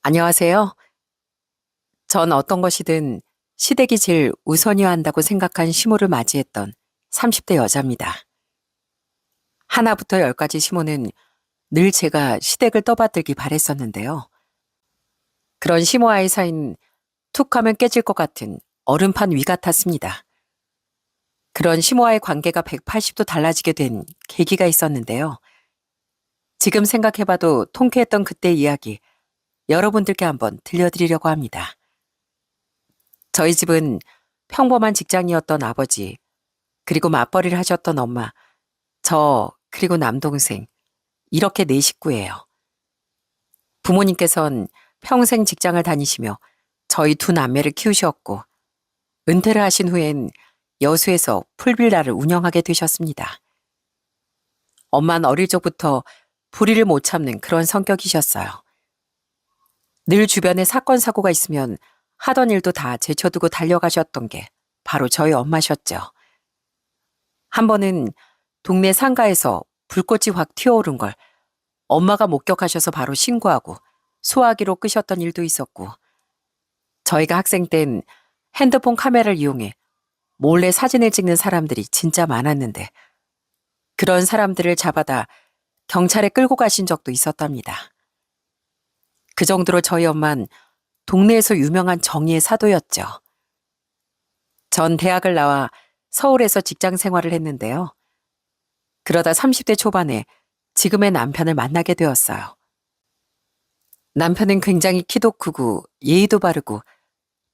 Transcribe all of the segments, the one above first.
안녕하세요. 전 어떤 것이든 시댁이 제일 우선이어야 한다고 생각한 시모를 맞이했던 30대 여자입니다. 하나부터 열까지 시모는 늘 제가 시댁을 떠받들기 바랬었는데요. 그런 시모와의 사이는 툭 하면 깨질 것 같은 얼음판 위 같았습니다. 그런 시모와의 관계가 180도 달라지게 된 계기가 있었는데요. 지금 생각해봐도 통쾌했던 그때 이야기 여러분들께 한번 들려드리려고 합니다. 저희 집은 평범한 직장이었던 아버지, 그리고 맞벌이를 하셨던 엄마, 그리고 남동생, 이렇게 네 식구예요. 부모님께선 평생 직장을 다니시며 저희 두 남매를 키우셨고, 은퇴를 하신 후엔 여수에서 풀빌라를 운영하게 되셨습니다. 엄마는 어릴 적부터 불의를 못 참는 그런 성격이셨어요. 늘 주변에 사건, 사고가 있으면 하던 일도 다 제쳐두고 달려가셨던 게 바로 저희 엄마셨죠. 한 번은 동네 상가에서 불꽃이 확 튀어오른 걸 엄마가 목격하셔서 바로 신고하고 소화기로 끄셨던 일도 있었고, 저희가 학생 땐 핸드폰 카메라를 이용해 몰래 사진을 찍는 사람들이 진짜 많았는데, 그런 사람들을 잡아다 경찰에 끌고 가신 적도 있었답니다. 그 정도로 저희 엄만 동네에서 유명한 정의의 사도였죠. 전 대학을 나와 서울에서 직장 생활을 했는데요. 그러다 30대 초반에 지금의 남편을 만나게 되었어요. 남편은 굉장히 키도 크고 예의도 바르고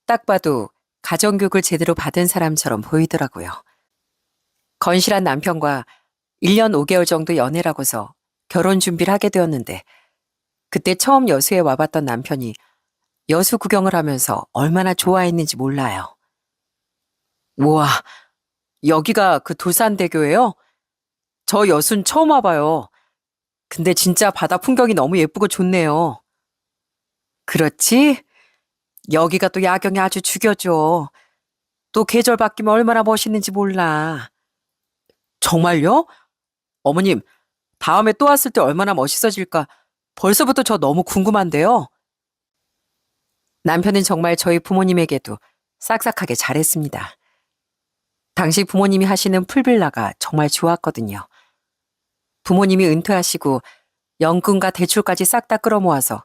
딱 봐도 가정교육을 제대로 받은 사람처럼 보이더라고요. 건실한 남편과 1년 5개월 정도 연애라고서 결혼 준비를 하게 되었는데, 그때 처음 여수에 와봤던 남편이 여수 구경을 하면서 얼마나 좋아했는지 몰라요. 우와, 여기가 그 돌산대교예요? 저 여순 처음 와봐요. 근데 진짜 바다 풍경이 너무 예쁘고 좋네요. 그렇지? 여기가 또 야경이 아주 죽여줘. 또 계절 바뀌면 얼마나 멋있는지 몰라. 정말요? 어머님, 다음에 또 왔을 때 얼마나 멋있어질까 벌써부터 저 너무 궁금한데요. 남편은 정말 저희 부모님에게도 싹싹하게 잘했습니다. 당시 부모님이 하시는 풀빌라가 정말 좋았거든요. 부모님이 은퇴하시고 연금과 대출까지 싹 다 끌어모아서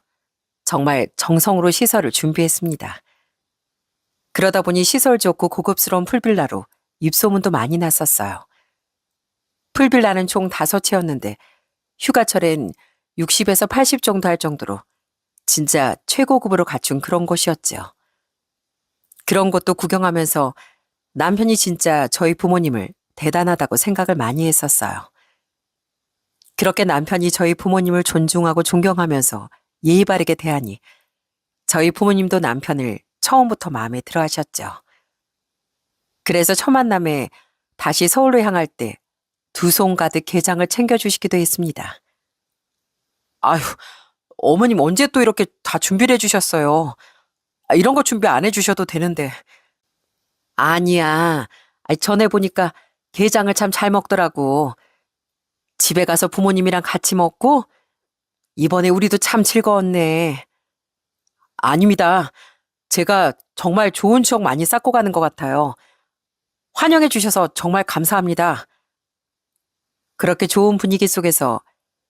정말 정성으로 시설을 준비했습니다. 그러다 보니 시설 좋고 고급스러운 풀빌라로 입소문도 많이 났었어요. 풀빌라는 총 5채였는데 휴가철엔 60에서 80 정도 할 정도로 진짜 최고급으로 갖춘 그런 곳이었죠. 그런 곳도 구경하면서 남편이 진짜 저희 부모님을 대단하다고 생각을 많이 했었어요. 그렇게 남편이 저희 부모님을 존중하고 존경하면서 예의 바르게 대하니 저희 부모님도 남편을 처음부터 마음에 들어 하셨죠. 그래서 첫 만남에 다시 서울로 향할 때 두 손 가득 게장을 챙겨주시기도 했습니다. 아휴, 어머님 언제 또 이렇게 다 준비를 해주셨어요? 이런 거 준비 안 해주셔도 되는데. 아니야. 전에 보니까 게장을 참 잘 먹더라고. 집에 가서 부모님이랑 같이 먹고 이번에 우리도 참 즐거웠네. 아닙니다. 제가 정말 좋은 추억 많이 쌓고 가는 것 같아요. 환영해 주셔서 정말 감사합니다. 그렇게 좋은 분위기 속에서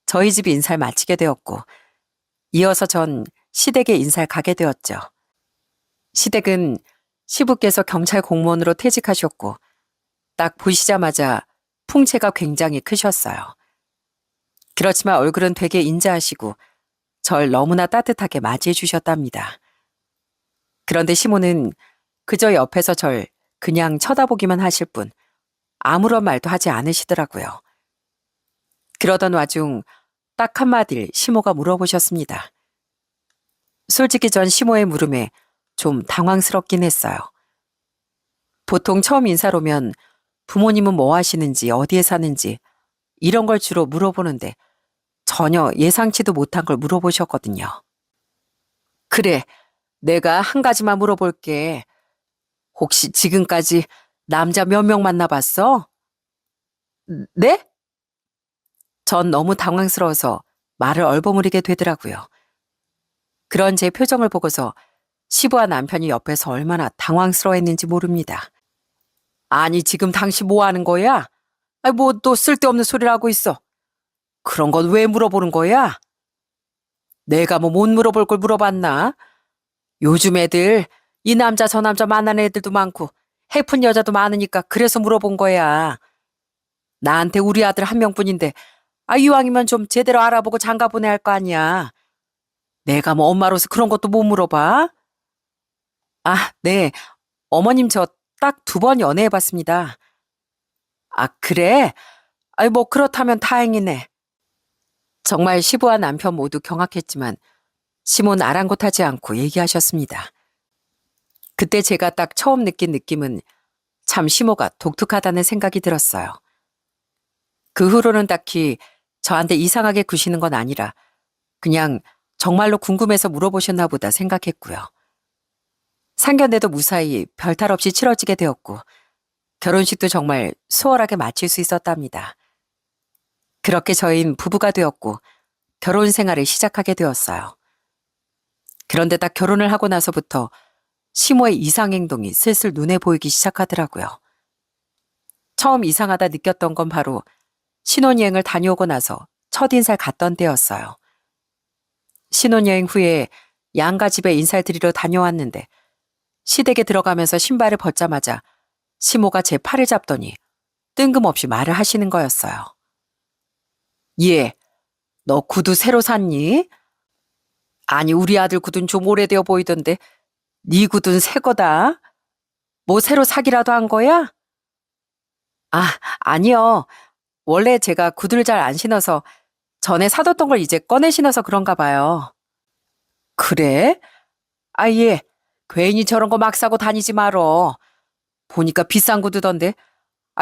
저희 집 인사를 마치게 되었고, 이어서 전 시댁에 인사를 가게 되었죠. 시댁은 시부께서 경찰 공무원으로 퇴직하셨고, 딱 보시자마자 풍채가 굉장히 크셨어요. 그렇지만 얼굴은 되게 인자하시고 절 너무나 따뜻하게 맞이해 주셨답니다. 그런데 시모는 그저 옆에서 절 그냥 쳐다보기만 하실 뿐 아무런 말도 하지 않으시더라고요. 그러던 와중 딱 한마디를 시모가 물어보셨습니다. 솔직히 전 시모의 물음에 좀 당황스럽긴 했어요. 보통 처음 인사를 오면 부모님은 뭐 하시는지, 어디에 사는지 이런 걸 주로 물어보는데 전혀 예상치도 못한 걸 물어보셨거든요. 그래, 내가 한 가지만 물어볼게. 혹시 지금까지 남자 몇 명 만나봤어? 네? 전 너무 당황스러워서 말을 얼버무리게 되더라고요. 그런 제 표정을 보고서 시부와 남편이 옆에서 얼마나 당황스러워했는지 모릅니다. 아니, 지금 당신 뭐 하는 거야? 아니, 뭐 또 쓸데없는 소리를 하고 있어. 그런 건 왜 물어보는 거야? 내가 뭐 못 물어볼 걸 물어봤나? 요즘 애들 이 남자 저 남자 만나는 애들도 많고 해픈 여자도 많으니까 그래서 물어본 거야. 나한테 우리 아들 한 명뿐인데 이왕이면 좀 제대로 알아보고 장가 보내야 할 거 아니야. 내가 뭐 엄마로서 그런 것도 못 물어봐? 네. 어머님 저 딱 2번 연애해봤습니다. 그래? 뭐 그렇다면 다행이네. 정말 시부와 남편 모두 경악했지만 심은 아랑곳하지 않고 얘기하셨습니다. 그때 제가 딱 처음 느낀 느낌은 참 시모가 독특하다는 생각이 들었어요. 그 후로는 딱히 저한테 이상하게 구시는 건 아니라 그냥 정말로 궁금해서 물어보셨나 보다 생각했고요. 상견례도 무사히 별탈 없이 치러지게 되었고 결혼식도 정말 수월하게 마칠 수 있었답니다. 그렇게 저희는 부부가 되었고 결혼 생활을 시작하게 되었어요. 그런데 딱 결혼을 하고 나서부터 시모의 이상 행동이 슬슬 눈에 보이기 시작하더라고요. 처음 이상하다 느꼈던 건 바로 신혼여행을 다녀오고 나서 첫인사를 갔던 때였어요. 신혼여행 후에 양가 집에 인사를 드리러 다녀왔는데 시댁에 들어가면서 신발을 벗자마자 시모가 제 팔을 잡더니 뜬금없이 말을 하시는 거였어요. 예, 너 구두 새로 샀니? 아니, 우리 아들 구두는 좀 오래되어 보이던데 네 구두는 새 거다. 뭐 새로 사기라도 한 거야? 아니요. 원래 제가 구두를 잘 안 신어서 전에 사뒀던 걸 이제 꺼내 신어서 그런가 봐요. 그래? 예. 괜히 저런 거 막 사고 다니지 말어. 보니까 비싼 구두던데.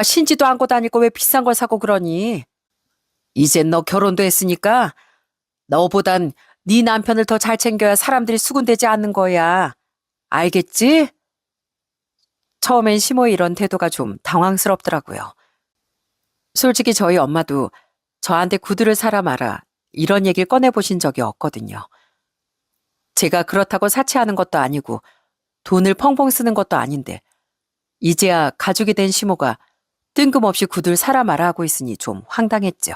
신지도 않고 다닐 거 왜 비싼 걸 사고 그러니? 이젠 너 결혼도 했으니까 너보단 네 남편을 더 잘 챙겨야 사람들이 수군대지 않는 거야. 알겠지? 처음엔 시모의 이런 태도가 좀 당황스럽더라고요. 솔직히 저희 엄마도 저한테 구두를 사라 마라 이런 얘기를 꺼내보신 적이 없거든요. 제가 그렇다고 사치하는 것도 아니고 돈을 펑펑 쓰는 것도 아닌데 이제야 가족이 된 시모가 뜬금없이 구두를 사라 마라 하고 있으니 좀 황당했죠.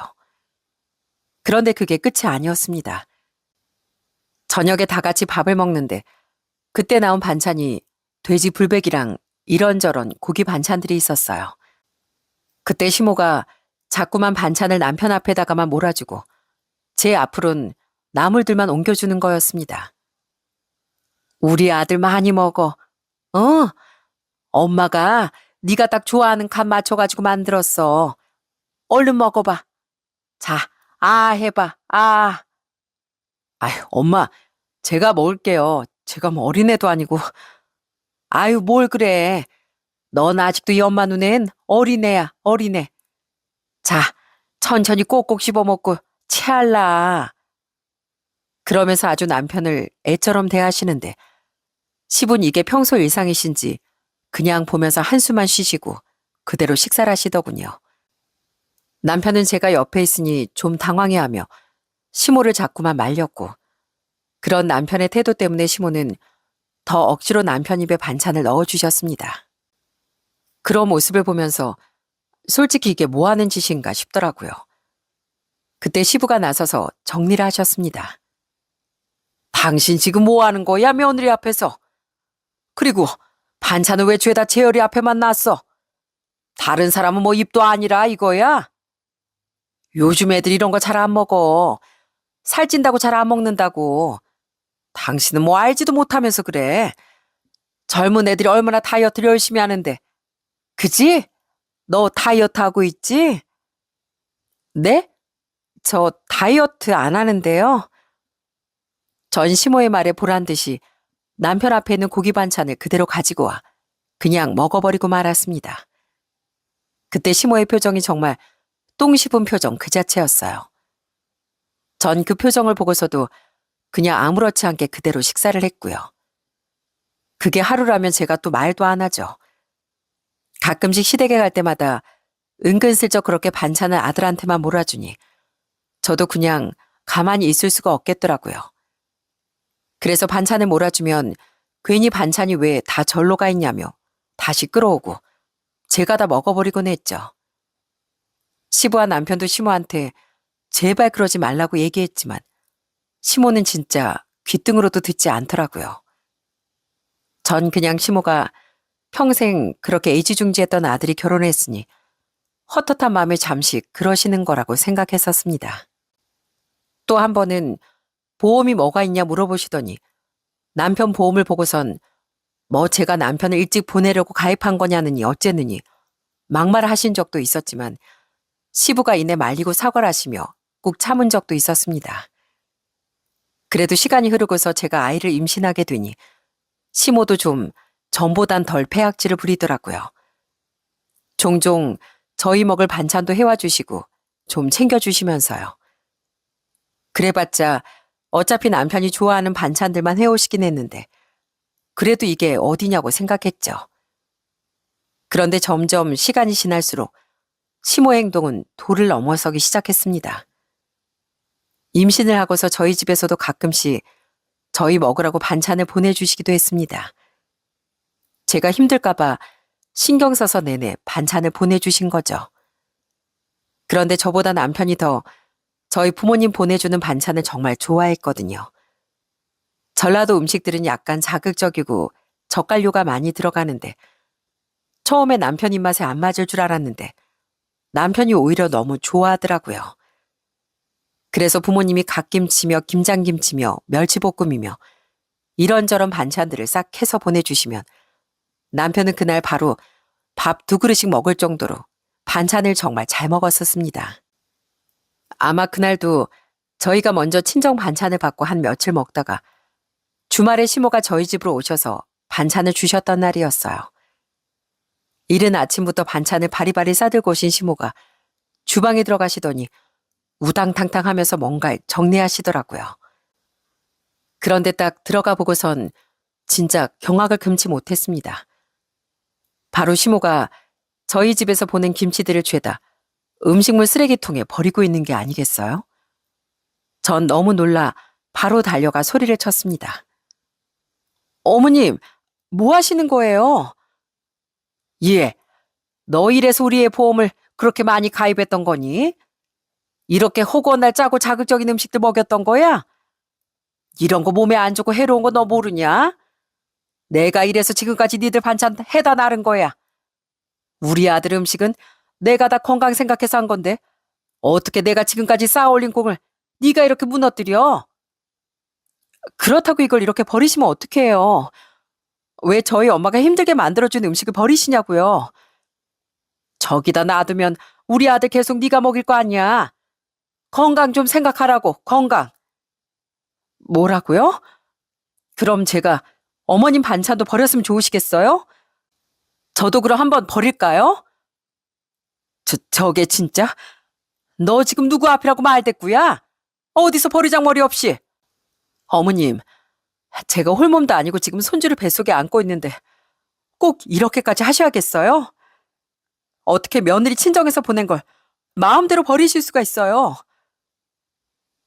그런데 그게 끝이 아니었습니다. 저녁에 다 같이 밥을 먹는데 그때 나온 반찬이 돼지 불백이랑 이런저런 고기 반찬들이 있었어요. 그때 시모가 자꾸만 반찬을 남편 앞에다가만 몰아주고 제 앞으론 나물들만 옮겨주는 거였습니다. 우리 아들 많이 먹어. 엄마가 네가 딱 좋아하는 간 맞춰가지고 만들었어. 얼른 먹어봐. 자, 해봐. 아유, 엄마, 제가 먹을게요. 제가 뭐 어린애도 아니고. 아유, 뭘 그래. 넌 아직도 이 엄마 눈엔 어린애야, 어린애. 자, 천천히 꼭꼭 씹어먹고 체할라. 그러면서 아주 남편을 애처럼 대하시는데 시분 이게 평소 일상이신지 그냥 보면서 한숨만 쉬시고 그대로 식사를 하시더군요. 남편은 제가 옆에 있으니 좀 당황해하며 시모를 자꾸만 말렸고 그런 남편의 태도 때문에 시모는 더 억지로 남편 입에 반찬을 넣어주셨습니다. 그런 모습을 보면서 솔직히 이게 뭐 하는 짓인가 싶더라고요. 그때 시부가 나서서 정리를 하셨습니다. 당신 지금 뭐 하는 거야, 며느리 앞에서? 그리고 반찬은 왜 죄다 재열이 앞에만 놨어? 다른 사람은 뭐 입도 아니라 이거야? 요즘 애들 이런 거 잘 안 먹어. 살찐다고 잘 안 먹는다고. 당신은 뭐 알지도 못하면서 그래. 젊은 애들이 얼마나 다이어트를 열심히 하는데. 그지? 너 다이어트 하고 있지? 네? 저 다이어트 안 하는데요. 전 시모의 말에 보란 듯이 남편 앞에 있는 고기 반찬을 그대로 가지고 와 그냥 먹어버리고 말았습니다. 그때 시모의 표정이 정말 똥 씹은 표정 그 자체였어요. 전 그 표정을 보고서도 그냥 아무렇지 않게 그대로 식사를 했고요. 그게 하루라면 제가 또 말도 안 하죠. 가끔씩 시댁에 갈 때마다 은근슬쩍 그렇게 반찬을 아들한테만 몰아주니 저도 그냥 가만히 있을 수가 없겠더라고요. 그래서 반찬을 몰아주면 괜히 반찬이 왜 다 절로 가 있냐며 다시 끌어오고 제가 다 먹어버리곤 했죠. 시부와 남편도 시모한테 제발 그러지 말라고 얘기했지만 시모는 진짜 귓등으로도 듣지 않더라고요. 전 그냥 시모가 평생 그렇게 애지중지했던 아들이 결혼했으니 헛헛한 마음에 잠시 그러시는 거라고 생각했었습니다. 또 한 번은 보험이 뭐가 있냐 물어보시더니 남편 보험을 보고선 뭐 제가 남편을 일찍 보내려고 가입한 거냐느니 어째느니 막말을 하신 적도 있었지만 시부가 이내 말리고 사과를 하시며 꾹 참은 적도 있었습니다. 그래도 시간이 흐르고서 제가 아이를 임신하게 되니 시모도 좀 전보단 덜 폐악질을 부리더라고요. 종종 저희 먹을 반찬도 해와 주시고 좀 챙겨주시면서요. 그래봤자 어차피 남편이 좋아하는 반찬들만 해오시긴 했는데 그래도 이게 어디냐고 생각했죠. 그런데 점점 시간이 지날수록 시모의 행동은 도를 넘어서기 시작했습니다. 임신을 하고서 저희 집에서도 가끔씩 저희 먹으라고 반찬을 보내주시기도 했습니다. 제가 힘들까봐 신경 써서 내내 반찬을 보내주신 거죠. 그런데 저보다 남편이 더 저희 부모님 보내주는 반찬을 정말 좋아했거든요. 전라도 음식들은 약간 자극적이고 젓갈류가 많이 들어가는데 처음에 남편 입맛에 안 맞을 줄 알았는데 남편이 오히려 너무 좋아하더라고요. 그래서 부모님이 갓김치며 김장김치며 멸치볶음이며 이런저런 반찬들을 싹 해서 보내주시면 남편은 그날 바로 밥 2그릇씩 먹을 정도로 반찬을 정말 잘 먹었었습니다. 아마 그날도 저희가 먼저 친정 반찬을 받고 한 며칠 먹다가 주말에 시모가 저희 집으로 오셔서 반찬을 주셨던 날이었어요. 이른 아침부터 반찬을 바리바리 싸들고 오신 시모가 주방에 들어가시더니 우당탕탕 하면서 뭔가 정리하시더라고요. 그런데 딱 들어가 보고선 진짜 경악을 금치 못했습니다. 바로 시모가 저희 집에서 보낸 김치들을 죄다 음식물 쓰레기통에 버리고 있는 게 아니겠어요? 전 너무 놀라 바로 달려가 소리를 쳤습니다. 어머님, 뭐 하시는 거예요? 예, 너 이래서 우리의 보험을 그렇게 많이 가입했던 거니? 이렇게 허구한 날 짜고 자극적인 음식들 먹였던 거야? 이런 거 몸에 안 좋고 해로운 거 너 모르냐? 내가 이래서 지금까지 니들 반찬 해다 나른 거야. 우리 아들 음식은 내가 다 건강 생각해서 한 건데 어떻게 내가 지금까지 쌓아 올린 공을 네가 이렇게 무너뜨려? 그렇다고 이걸 이렇게 버리시면 어떡해요? 왜 저희 엄마가 힘들게 만들어준 음식을 버리시냐고요? 저기다 놔두면 우리 아들 계속 네가 먹일 거 아니야. 건강 좀 생각하라고, 건강. 뭐라고요? 그럼 제가 어머님 반찬도 버렸으면 좋으시겠어요? 저도 그럼 한번 버릴까요? 저게 진짜? 너 지금 누구 앞이라고 말댔구야? 어디서 버리장머리 없이? 어머님, 제가 홀몸도 아니고 지금 손주를 뱃속에 안고 있는데 꼭 이렇게까지 하셔야겠어요? 어떻게 며느리 친정에서 보낸 걸 마음대로 버리실 수가 있어요?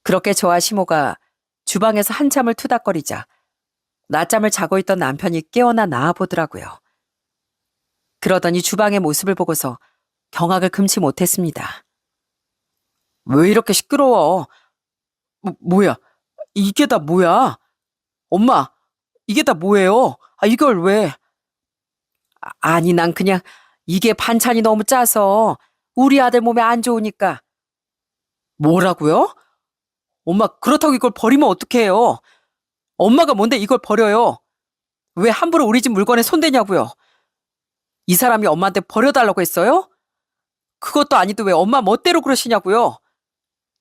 그렇게 저와 시모가 주방에서 한참을 투닥거리자 낮잠을 자고 있던 남편이 깨어나 나와보더라고요. 그러더니 주방의 모습을 보고서 경악을 금치 못했습니다. 왜 이렇게 시끄러워? 뭐야? 이게 다 뭐야? 엄마, 이게 다 뭐예요? 이걸 왜? 아니, 난 그냥 이게 반찬이 너무 짜서 우리 아들 몸에 안 좋으니까. 뭐라고요? 엄마, 그렇다고 이걸 버리면 어떡해요? 엄마가 뭔데 이걸 버려요? 왜 함부로 우리 집 물건에 손대냐고요? 이 사람이 엄마한테 버려달라고 했어요? 그것도 아니도 왜 엄마 멋대로 그러시냐고요?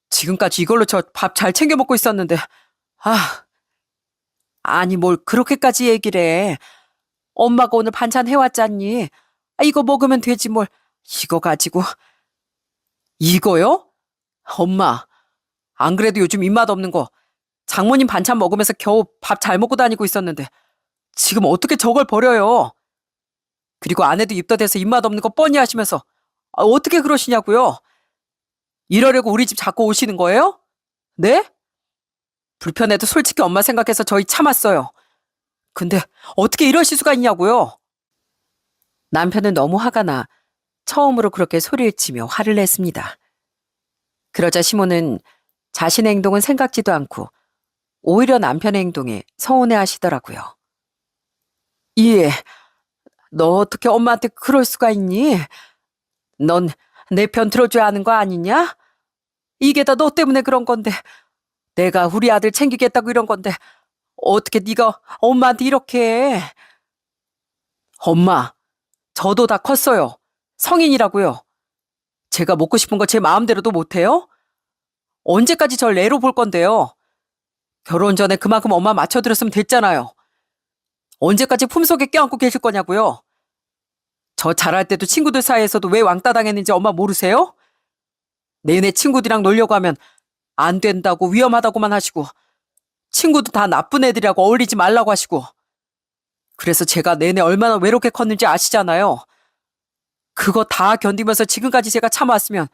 지금까지 이걸로 저 밥 잘 챙겨 먹고 있었는데, 아니 뭘 그렇게까지 얘기를 해. 엄마가 오늘 반찬 해왔잖니. 이거 먹으면 되지 뭘. 이거 가지고. 이거요? 엄마, 안 그래도 요즘 입맛 없는 거 장모님 반찬 먹으면서 겨우 밥 잘 먹고 다니고 있었는데 지금 어떻게 저걸 버려요? 그리고 아내도 입덧해서 입맛 없는 거 뻔히 하시면서 어떻게 그러시냐고요? 이러려고 우리 집 자꾸 오시는 거예요? 네? 불편해도 솔직히 엄마 생각해서 저희 참았어요. 근데 어떻게 이러실 수가 있냐고요? 남편은 너무 화가 나 처음으로 그렇게 소리를 치며 화를 냈습니다. 그러자 시모는 자신의 행동은 생각지도 않고 오히려 남편의 행동에 서운해 하시더라고요. 예, 너 어떻게 엄마한테 그럴 수가 있니? 넌 내 편 들어줘야 하는 거 아니냐? 이게 다 너 때문에 그런 건데 내가 우리 아들 챙기겠다고 이런 건데 어떻게 네가 엄마한테 이렇게 해? 엄마, 저도 다 컸어요. 성인이라고요. 제가 먹고 싶은 거 제 마음대로도 못해요? 언제까지 절 애로 볼 건데요? 결혼 전에 그만큼 엄마 맞춰드렸으면 됐잖아요. 언제까지 품속에 껴안고 계실 거냐고요? 저 잘할 때도 친구들 사이에서도 왜 왕따 당했는지 엄마 모르세요? 내내 친구들이랑 놀려고 하면 안 된다고 위험하다고만 하시고 친구도 다 나쁜 애들이라고 어울리지 말라고 하시고 그래서 제가 내내 얼마나 외롭게 컸는지 아시잖아요. 그거 다 견디면서 지금까지 제가 참아왔으면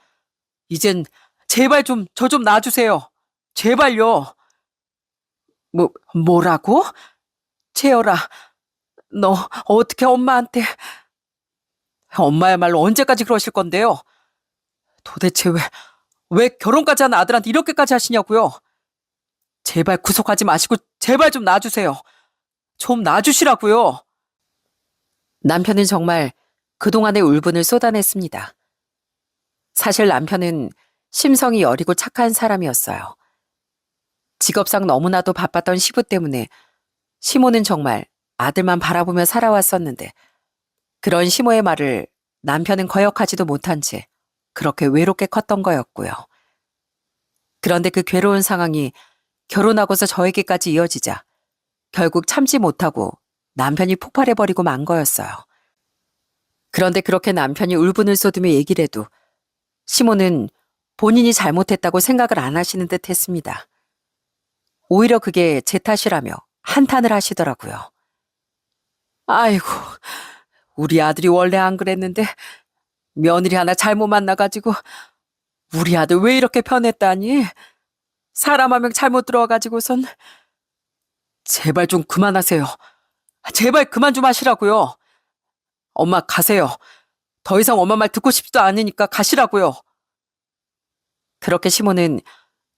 이젠 제발 좀 저 좀 놔주세요. 제발요. 뭐라고? 채열아, 너 어떻게 엄마한테... 엄마야말로 언제까지 그러실 건데요? 도대체 왜 결혼까지 한 아들한테 이렇게까지 하시냐고요? 제발 구속하지 마시고 제발 좀 놔주세요. 좀 놔주시라고요. 남편은 정말 그동안의 울분을 쏟아냈습니다. 사실 남편은 심성이 여리고 착한 사람이었어요. 직업상 너무나도 바빴던 시부 때문에 시모는 정말 아들만 바라보며 살아왔었는데 그런 시모의 말을 남편은 거역하지도 못한 채 그렇게 외롭게 컸던 거였고요. 그런데 그 괴로운 상황이 결혼하고서 저에게까지 이어지자 결국 참지 못하고 남편이 폭발해버리고 만 거였어요. 그런데 그렇게 남편이 울분을 쏟으며 얘기를 해도 시모는 본인이 잘못했다고 생각을 안 하시는 듯 했습니다. 오히려 그게 제 탓이라며 한탄을 하시더라고요. 아이고, 우리 아들이 원래 안 그랬는데 며느리 하나 잘못 만나가지고 우리 아들 왜 이렇게 변했다니? 사람 한 명 잘못 들어와가지고선 제발 좀 그만하세요. 제발 그만 좀 하시라고요. 엄마 가세요. 더 이상 엄마 말 듣고 싶지도 않으니까 가시라고요. 그렇게 시모는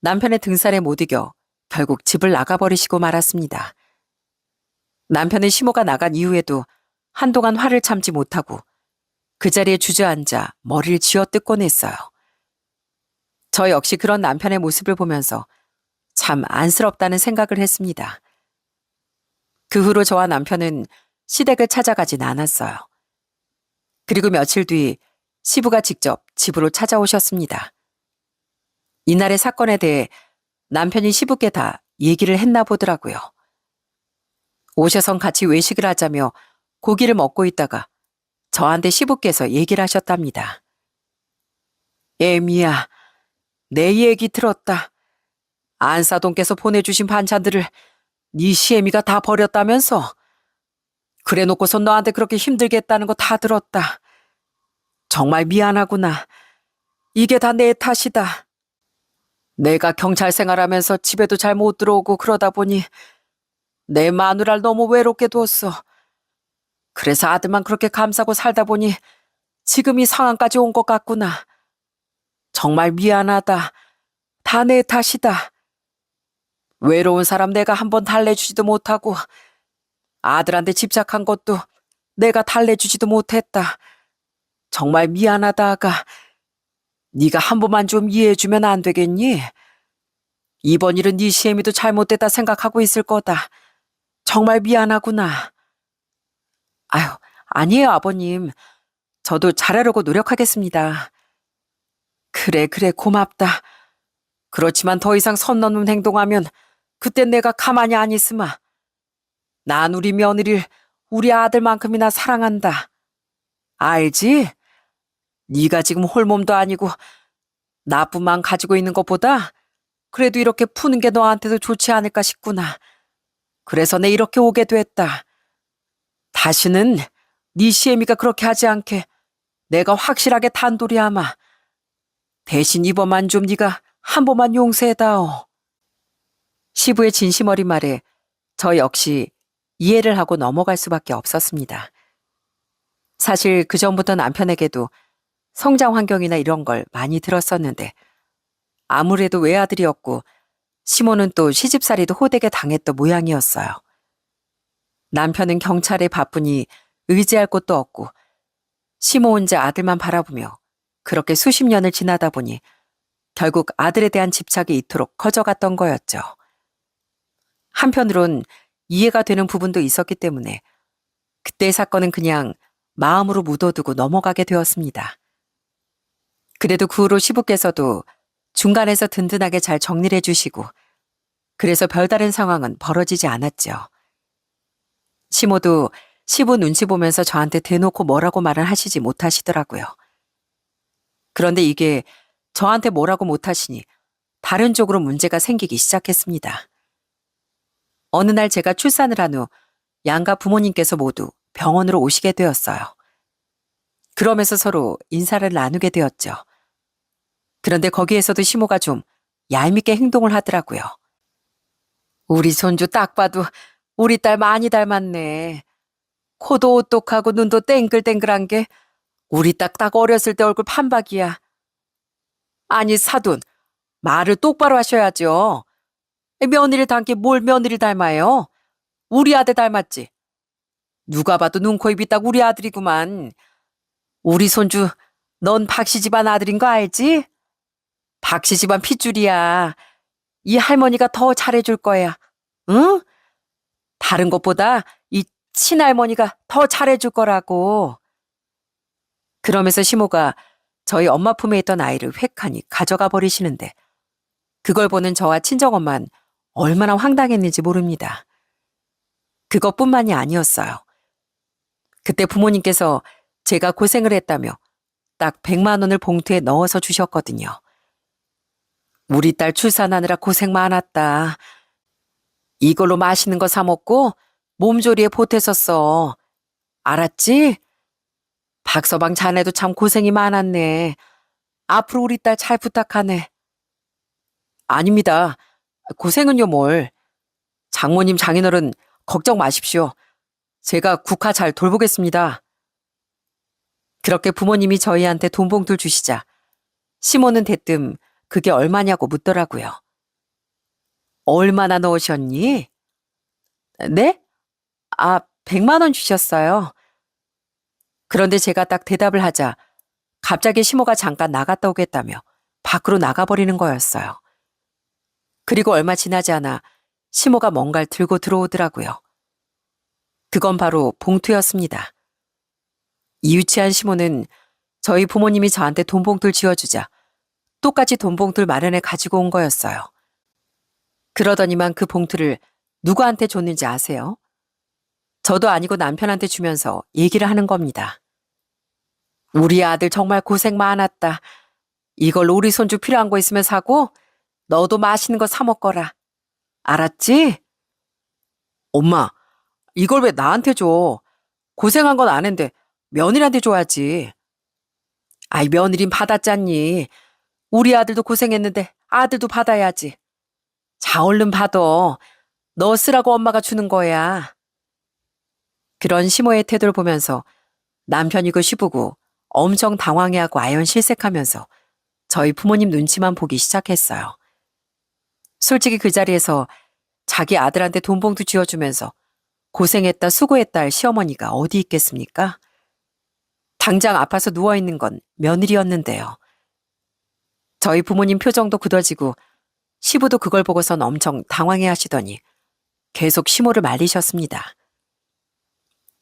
남편의 등살에 못 이겨 결국 집을 나가버리시고 말았습니다. 남편은 시모가 나간 이후에도 한동안 화를 참지 못하고 그 자리에 주저앉아 머리를 쥐어뜯곤 했어요. 저 역시 그런 남편의 모습을 보면서 참 안쓰럽다는 생각을 했습니다. 그 후로 저와 남편은 시댁을 찾아가진 않았어요. 그리고 며칠 뒤 시부가 직접 집으로 찾아오셨습니다. 이날의 사건에 대해 남편이 시부께 다 얘기를 했나 보더라고요. 오셔선 같이 외식을 하자며 고기를 먹고 있다가 저한테 시부께서 얘기를 하셨답니다. 애미야, 내 얘기 들었다. 안사돈께서 보내주신 반찬들을 네 시애미가 다 버렸다면서? 그래놓고서 너한테 그렇게 힘들게 했다는 거 다 들었다. 정말 미안하구나. 이게 다 내 탓이다. 내가 경찰 생활하면서 집에도 잘 못 들어오고 그러다 보니 내 마누라를 너무 외롭게 두었어. 그래서 아들만 그렇게 감싸고 살다 보니 지금 이 상황까지 온 것 같구나. 정말 미안하다. 다 내 탓이다. 외로운 사람 내가 한번 달래주지도 못하고 아들한테 집착한 것도 내가 달래주지도 못했다. 정말 미안하다 아가. 네가 한 번만 좀 이해해주면 안 되겠니? 이번 일은 네 시애미도 잘못됐다 생각하고 있을 거다. 정말 미안하구나. 아유, 아니에요 아버님. 저도 잘하려고 노력하겠습니다. 그래 고맙다. 그렇지만 더 이상 선 넘는 행동하면 그땐 내가 가만히 안 있으마. 난 우리 며느리를 우리 아들만큼이나 사랑한다. 알지? 네가 지금 홀몸도 아니고 나쁜 마음 가지고 있는 것보다 그래도 이렇게 푸는 게 너한테도 좋지 않을까 싶구나. 그래서 내 이렇게 오게 됐다. 다시는 네 시애미가 그렇게 하지 않게 내가 확실하게 단도리하마. 대신 이번만 좀 네가 한 번만 용서해다오. 시부의 진심 어린 말에 저 역시 이해를 하고 넘어갈 수밖에 없었습니다. 사실 그전부터 남편에게도 성장 환경이나 이런 걸 많이 들었었는데 아무래도 외아들이었고 시모는 또 시집살이도 호되게 당했던 모양이었어요. 남편은 경찰에 바쁘니 의지할 곳도 없고 시모 혼자 아들만 바라보며 그렇게 수십 년을 지나다 보니 결국 아들에 대한 집착이 이토록 커져갔던 거였죠. 한편으론 이해가 되는 부분도 있었기 때문에 그때의 사건은 그냥 마음으로 묻어두고 넘어가게 되었습니다. 그래도 그 후로 시부께서도 중간에서 든든하게 잘 정리를 해주시고 그래서 별다른 상황은 벌어지지 않았죠. 시모도 시부 눈치 보면서 저한테 대놓고 뭐라고 말은 하시지 못하시더라고요. 그런데 이게 저한테 뭐라고 못하시니 다른 쪽으로 문제가 생기기 시작했습니다. 어느 날 제가 출산을 한 후 양가 부모님께서 모두 병원으로 오시게 되었어요. 그러면서 서로 인사를 나누게 되었죠. 그런데 거기에서도 시모가 좀 얄밉게 행동을 하더라고요. 우리 손주 딱 봐도 우리 딸 많이 닮았네. 코도 오똑하고 눈도 땡글땡글한 게 우리 딸 딱 어렸을 때 얼굴 판박이야. 아니 사돈, 말을 똑바로 하셔야죠. 며느리 닮게 뭘 며느리 닮아요? 우리 아들 닮았지. 누가 봐도 눈, 코, 입이 딱 우리 아들이구만. 우리 손주, 넌 박씨 집안 아들인 거 알지? 박씨 집안 핏줄이야. 이 할머니가 더 잘해줄 거야. 응? 다른 것보다 이 친할머니가 더 잘해줄 거라고. 그러면서 시모가 저희 엄마 품에 있던 아이를 획하니 가져가 버리시는데 그걸 보는 저와 친정엄마는 얼마나 황당했는지 모릅니다. 그것뿐만이 아니었어요. 그때 부모님께서 제가 고생을 했다며 딱 100만 원을 봉투에 넣어서 주셨거든요. 우리 딸 출산하느라 고생 많았다. 이걸로 맛있는 거 사 먹고 몸조리에 보태었어. 알았지? 박서방 자네도 참 고생이 많았네. 앞으로 우리 딸 잘 부탁하네. 아닙니다. 고생은요 뭘. 장모님 장인어른 걱정 마십시오. 제가 국화 잘 돌보겠습니다. 그렇게 부모님이 저희한테 돈 봉투를 주시자 시모는 대뜸 그게 얼마냐고 묻더라고요. 얼마나 넣으셨니? 네? 100만 원 주셨어요. 그런데 제가 딱 대답을 하자 갑자기 시모가 잠깐 나갔다 오겠다며 밖으로 나가버리는 거였어요. 그리고 얼마 지나지 않아 시모가 뭔가를 들고 들어오더라고요. 그건 바로 봉투였습니다. 이 유치한 시모는 저희 부모님이 저한테 돈 봉투를 쥐어주자 똑같이 돈 봉투를 마련해 가지고 온 거였어요. 그러더니만 그 봉투를 누구한테 줬는지 아세요? 저도 아니고 남편한테 주면서 얘기를 하는 겁니다. 우리 아들 정말 고생 많았다. 이걸로 우리 손주 필요한 거 있으면 사고 너도 맛있는 거 사 먹거라. 알았지? 엄마, 이걸 왜 나한테 줘? 고생한 건 아는데 며느리한테 줘야지. 아이 며느린 받았잖니. 우리 아들도 고생했는데 아들도 받아야지. 자 얼른 받아. 너 쓰라고 엄마가 주는 거야. 그런 시모의 태도를 보면서 남편이고 시부고 엄청 당황해하고 아연실색하면서 저희 부모님 눈치만 보기 시작했어요. 솔직히 그 자리에서 자기 아들한테 돈 봉투 쥐어주면서 고생했다 수고했다 할 시어머니가 어디 있겠습니까? 당장 아파서 누워있는 건 며느리였는데요. 저희 부모님 표정도 굳어지고 시부도 그걸 보고선 엄청 당황해 하시더니 계속 시모를 말리셨습니다.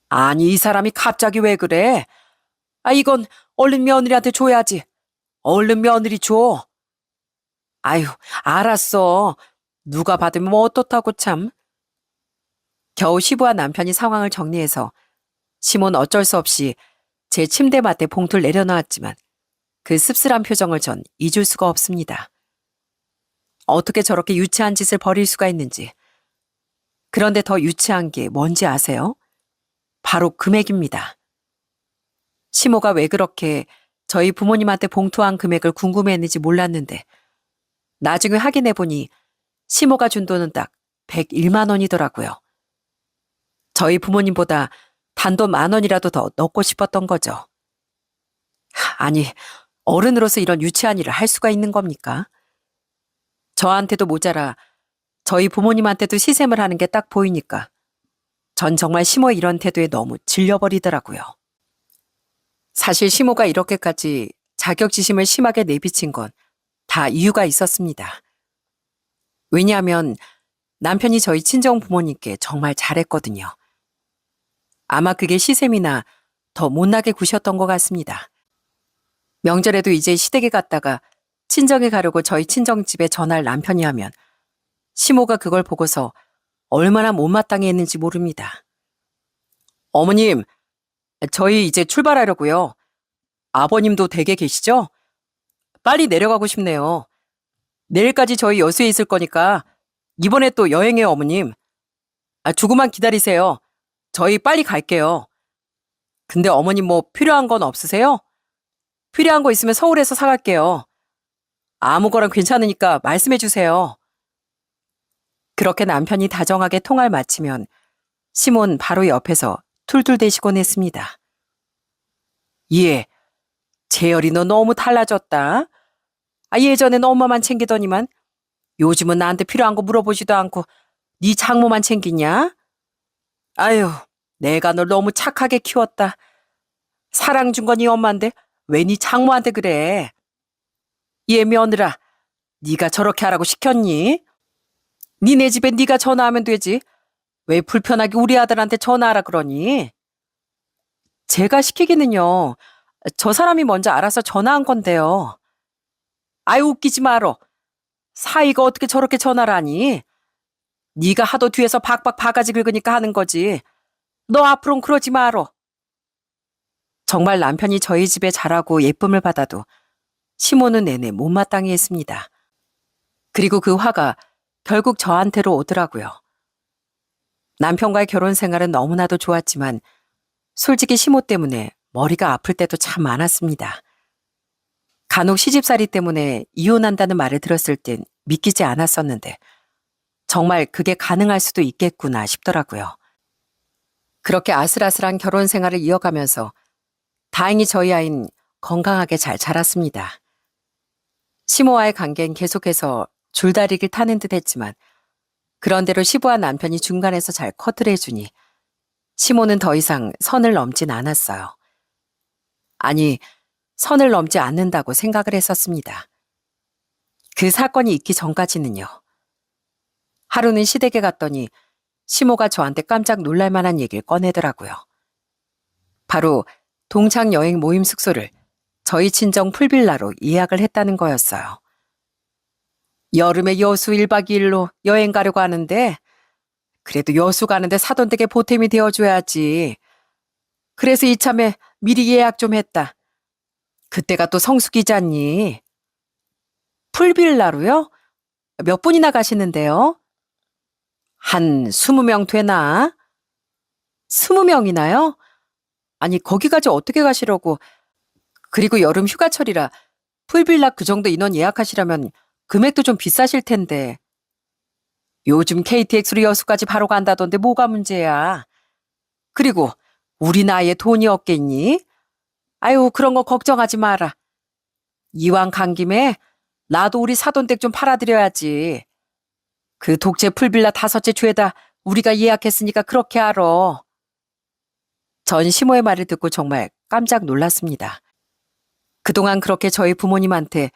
아니 이 사람이 갑자기 왜 그래? 이건 얼른 며느리한테 줘야지. 얼른 며느리 줘. 아유 알았어. 누가 받으면 뭐 어떻다고 참. 겨우 시부와 남편이 상황을 정리해서 시모는 어쩔 수 없이 제 침대맡에 봉투를 내려놓았지만 그 씁쓸한 표정을 전 잊을 수가 없습니다. 어떻게 저렇게 유치한 짓을 벌일 수가 있는지. 그런데 더 유치한 게 뭔지 아세요? 바로 금액입니다. 시모가 왜 그렇게 저희 부모님한테 봉투한 금액을 궁금해했는지 몰랐는데 나중에 확인해보니 시모가 준 돈은 딱 101만 원이더라고요. 저희 부모님보다 단돈 10,000원이라도 더 넣고 싶었던 거죠. 아니, 어른으로서 이런 유치한 일을 할 수가 있는 겁니까? 저한테도 모자라 저희 부모님한테도 시샘을 하는 게 딱 보이니까 전 정말 시모의 이런 태도에 너무 질려버리더라고요. 사실 시모가 이렇게까지 자격지심을 심하게 내비친 건 다 이유가 있었습니다. 왜냐하면 남편이 저희 친정 부모님께 정말 잘했거든요. 아마 그게 시샘이나 더 못나게 구셨던 것 같습니다. 명절에도 이제 시댁에 갔다가 친정에 가려고 저희 친정집에 전화를 남편이 하면 시모가 그걸 보고서 얼마나 못마땅해 했는지 모릅니다. 어머님, 저희 이제 출발하려고요. 아버님도 댁에 계시죠? 빨리 내려가고 싶네요. 내일까지 저희 여수에 있을 거니까 이번에 또 여행해요, 어머님. 조금만 기다리세요. 저희 빨리 갈게요. 근데 어머님 뭐 필요한 건 없으세요? 필요한 거 있으면 서울에서 사갈게요. 아무거나 괜찮으니까 말씀해 주세요. 그렇게 남편이 다정하게 통화를 마치면 시몬 바로 옆에서 툴툴대시곤 했습니다. 예, 재열이 너 너무 달라졌다. 예전엔 엄마만 챙기더니만 요즘은 나한테 필요한 거 물어보지도 않고 네 장모만 챙기냐? 아유, 내가 널 너무 착하게 키웠다. 사랑 준 건 네 엄마인데 왜 네 장모한테 그래? 얘 며느라, 네가 저렇게 하라고 시켰니? 니네 집에 네가 전화하면 되지. 왜 불편하게 우리 아들한테 전화하라 그러니? 제가 시키기는요. 저 사람이 먼저 알아서 전화한 건데요. 아유, 웃기지 마라. 사이가 어떻게 저렇게 전화를 하니? 네가 하도 뒤에서 박박 바가지 긁으니까 하는 거지. 너 앞으로는 그러지 마라. 정말 남편이 저희 집에 잘하고 예쁨을 받아도 시모는 내내 못마땅해 했습니다. 그리고 그 화가 결국 저한테로 오더라고요. 남편과의 결혼 생활은 너무나도 좋았지만 솔직히 시모 때문에 머리가 아플 때도 참 많았습니다. 간혹 시집살이 때문에 이혼한다는 말을 들었을 땐 믿기지 않았었는데 정말 그게 가능할 수도 있겠구나 싶더라고요. 그렇게 아슬아슬한 결혼 생활을 이어가면서 다행히 저희 아이는 건강하게 잘 자랐습니다. 시모와의 관계는 계속해서 줄다리기를 타는 듯 했지만 그런대로 시부와 남편이 중간에서 잘 커트를 해주니 시모는 더 이상 선을 넘진 않았어요. 아니, 선을 넘지 않는다고 생각을 했었습니다. 그 사건이 있기 전까지는요. 하루는 시댁에 갔더니 시모가 저한테 깜짝 놀랄 만한 얘기를 꺼내더라고요. 바로 동창 여행 모임 숙소를 저희 친정 풀빌라로 예약을 했다는 거였어요. 여름에 여수 1박 2일로 여행 가려고 하는데 그래도 여수 가는데 사돈댁에 보탬이 되어줘야지. 그래서 이참에 미리 예약 좀 했다. 그때가 또 성수기잖니. 풀빌라로요? 몇 분이나 가시는데요? 한 20명 되나? 20명이나요? 아니, 거기까지 어떻게 가시려고. 그리고 여름 휴가철이라 풀빌라 그 정도 인원 예약하시려면 금액도 좀 비싸실 텐데. 요즘 KTX로 여수까지 바로 간다던데 뭐가 문제야. 그리고 우리 나이에 돈이 없겠니? 아유, 그런 거 걱정하지 마라. 이왕 간 김에 나도 우리 사돈댁 좀 팔아드려야지. 그 독재 풀빌라 5채 죄다 우리가 예약했으니까 그렇게 알아. 전 시모의 말을 듣고 정말 깜짝 놀랐습니다. 그동안 그렇게 저희 부모님한테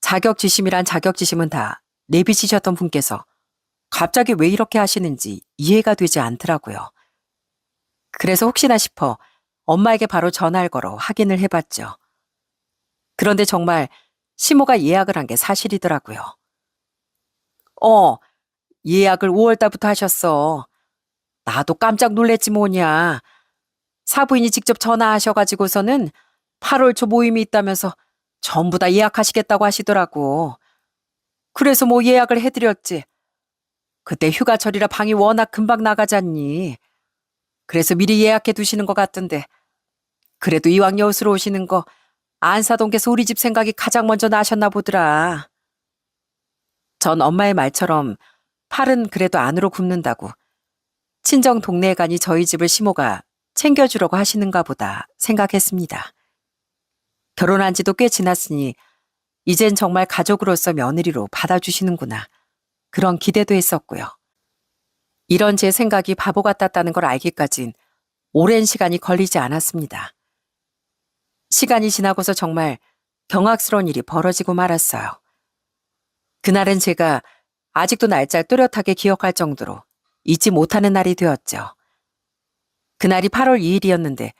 자격지심이란 자격지심은 다 내비치셨던 분께서 갑자기 왜 이렇게 하시는지 이해가 되지 않더라고요. 그래서 혹시나 싶어 엄마에게 바로 전화를 걸어 확인을 해봤죠. 그런데 정말 시모가 예약을 한 게 사실이더라고요. 예약을 5월 달부터 하셨어. 나도 깜짝 놀랬지 뭐냐. 사부인이 직접 전화하셔가지고서는 8월 초 모임이 있다면서 전부 다 예약하시겠다고 하시더라고. 그래서 뭐 예약을 해드렸지. 그때 휴가철이라 방이 워낙 금방 나가잖니. 그래서 미리 예약해 두시는 것 같던데. 그래도 이왕 여수로 오시는 거 안사동께서 우리 집 생각이 가장 먼저 나셨나 보더라. 전 엄마의 말처럼 팔은 그래도 안으로 굽는다고 친정 동네에 가니 저희 집을 시모가 챙겨주려고 하시는가 보다 생각했습니다. 결혼한 지도 꽤 지났으니 이젠 정말 가족으로서 며느리로 받아주시는구나. 그런 기대도 했었고요. 이런 제 생각이 바보 같았다는 걸 알기까진 오랜 시간이 걸리지 않았습니다. 시간이 지나고서 정말 경악스러운 일이 벌어지고 말았어요. 그날은 제가 아직도 날짜를 또렷하게 기억할 정도로 잊지 못하는 날이 되었죠. 그날이 8월 2일이었는데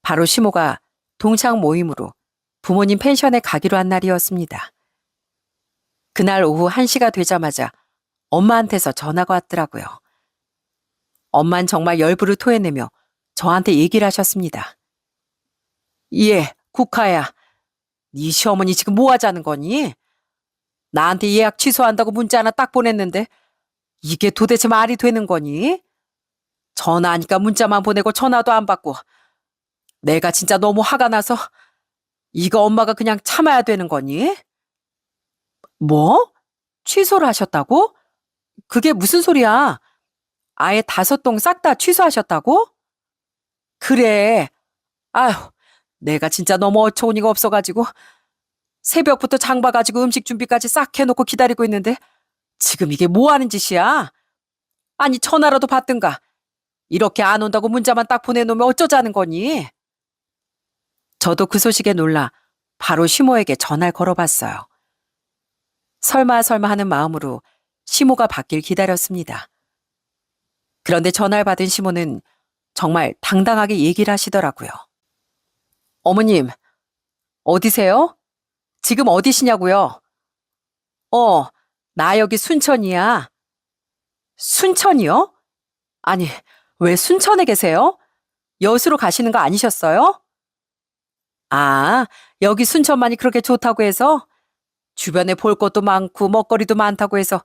바로 시모가 동창 모임으로 부모님 펜션에 가기로 한 날이었습니다. 그날 오후 1시가 되자마자 엄마한테서 전화가 왔더라고요. 엄만 정말 열불을 토해내며 저한테 얘기를 하셨습니다. 예, 국화야. 네 시어머니 지금 뭐 하자는 거니? 나한테 예약 취소한다고 문자 하나 딱 보냈는데 이게 도대체 말이 되는 거니? 전화하니까 문자만 보내고 전화도 안 받고 내가 진짜 너무 화가 나서 이거 엄마가 그냥 참아야 되는 거니? 뭐? 취소를 하셨다고? 그게 무슨 소리야? 아예 5동 싹 다 취소하셨다고? 그래. 아휴, 내가 진짜 너무 어처구니가 없어가지고 새벽부터 장 봐가지고 음식 준비까지 싹 해놓고 기다리고 있는데 지금 이게 뭐 하는 짓이야? 아니 전화라도 받든가. 이렇게 안 온다고 문자만 딱 보내놓으면 어쩌자는 거니? 저도 그 소식에 놀라 바로 시모에게 전화를 걸어봤어요. 설마 하는 마음으로 시모가 받길 기다렸습니다. 그런데 전화를 받은 시모는 정말 당당하게 얘기를 하시더라고요. 어머님, 어디세요? 지금 어디시냐고요? 나 여기 순천이야. 순천이요? 아니, 왜 순천에 계세요? 여수로 가시는 거 아니셨어요? 아, 여기 순천만이 그렇게 좋다고 해서 주변에 볼 것도 많고 먹거리도 많다고 해서